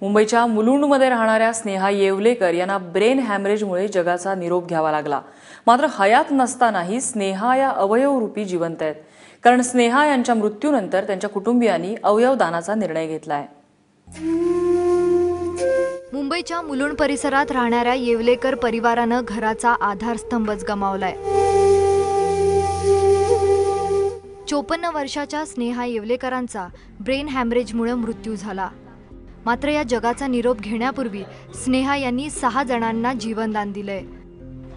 मुंबईच्या मुलुंडमध्ये राहणाऱ्या स्नेहा येवलेकर यांना ब्रेन हॅमरेजमुळे जगाचा निरोप घ्यावा लागला। मात्र हयात नसतानाही स्नेहा या अवयवरूपी जिवंत आहेत, कारण स्नेहा यांच्या मृत्यूनंतर त्यांच्या कुटुंबियांनी अवयव दानाचा निर्णय घेतलाय। मुंबईच्या मुलुंड परिसरात राहणाऱ्या येवलेकर परिवारानं घराचा आधारस्तंभच गमावलाय। 54 वर्षाच्या स्नेहा येवलेकरांचा ब्रेन हॅमरेजमुळे मृत्यू झाला। मात्र या जगाचा निरोप घेण्यापूर्वी स्नेहा यांनी 6 जणांना जीवनदान दिलंय,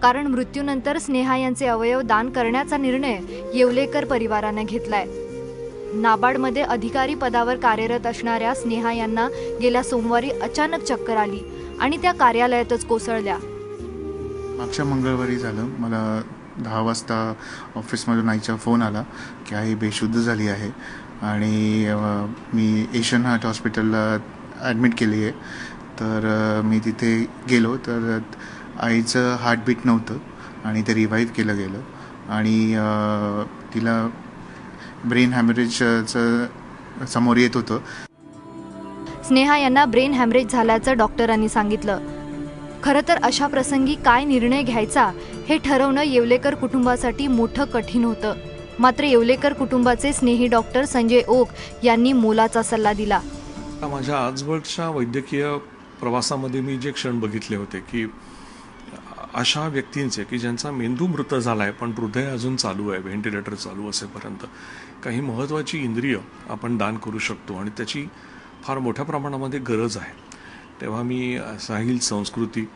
कारण मृत्यूनंतर स्नेहा यांचे अवयव दान करण्याचा निर्णय येवलेकर परिवाराने घेतलाय। नाबार्डमध्ये अधिकारी पदावर कार्यरत असणाऱ्या स्नेहा यांना गेल्या सोमवारी अचानक चक्कर आली आणि त्या कार्यालयातच कोसळल्या। मागच्या मंगळवारी झालं, मला 10 वाजता ऑफिसमधून आईचा फोन आला की आई बेशुद्ध झाली आहे आणि मी एशियन हार्ट हॉस्पिटलला ॲडमिट केली आहे। तर मी तिथे गेलो तर आईचं हार्टबीट नव्हतं आणि ते रिवाईव्ह केलं गेलं आणि तिला ब्रेन हॅमरेजचं समोर येत होतं। स्नेहा यांना ब्रेन हॅमरेज झाल्याचं डॉक्टरांनी सांगितलं। खरं तर अशा प्रसंगी काय निर्णय घ्यायचा हे ठरवणं येवलेकर कुटुंबासाठी मोठं कठीण होतं। मात्र येवलेकर कुटुंबाचे स्नेही डॉक्टर संजय ओक यांनी मोलाचा सल्ला दिला। माझ्या आजवरच्या वैद्यकीय प्रवासामध्ये मी जे क्षण बघितले होते की अशा व्यक्तींचे की ज्यांचा मेंदू मृत झालाय पण हृदय अजून चालू आहे, व्हेंटिलेटर चालू असेपर्यंत काही महत्त्वाची इंद्रिय आपण दान करू शकतो आणि त्याची फार मोठ्या प्रमाणामध्ये गरज आहे। तेव्हा मी साहिल संस्कृती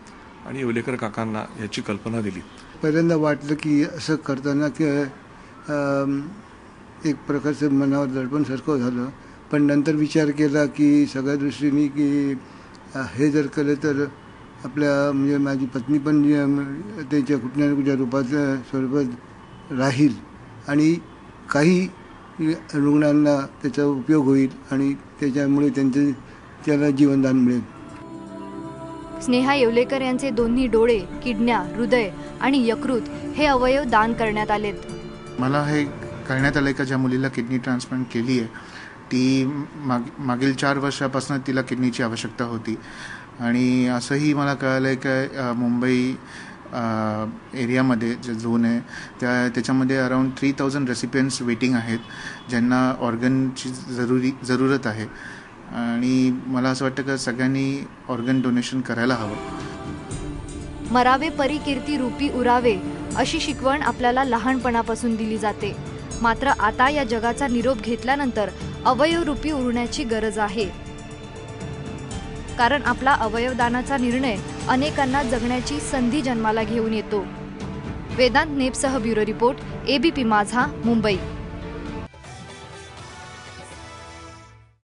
आणि येवलेकर काकांना याची कल्पना दिली। पहिल्यांदा वाटलं की असं करताना की एक प्रकारचं मनावर दडपणसारखं झालं, पण नंतर विचार केला की सगळ्या दृष्टीने की हे जर केलं तर आपल्या म्हणजे माझी पत्नी पण त्याच्या कुठल्या ना कुठल्या स्वरूपात राहील आणि काही रुग्णांना त्याचा उपयोग होईल आणि त्याच्यामुळे त्याला जीवनदान मिळेल। स्नेहा येवलेकर यांचे दोन्ही डोळे, किडन्या, हृदय आणि यकृत हे अवयव दान करण्यात आलेत। मला हे करण्यात आलंय का ज्या मुलीला किडनी ट्रान्सप्लांट केली आहे ती मागील 4 वर्षापासून तिला किडनीची आवश्यकता होती आणि असंही मला कळालंय की मुंबई एरियामध्ये जे झोन आहे त्याच्यामध्ये अराउंड 3000 रेसिपियंट्स वेटिंग आहेत ज्यांना ऑर्गनची जरूरत आहे आणि मला असं वाटतं की सगळ्यांनी ऑर्गन डोनेशन करायला हवं। मरावे परी कीर्ती रूपी उरावे अशी शिकवण आपल्याला लहानपणापासून दिली जाते। मात्र आता या जगाचा निरोप घेतल्यानंतर अवयव रूपी उरण्याची गरज आहे, कारण आपला अवयवदानाचा निर्णय अनेकांना जगण्याची संधी जन्माला घेऊन येतो। वेदांत नेपसह ब्युरो रिपोर्ट, ABP माझा, मुंबई।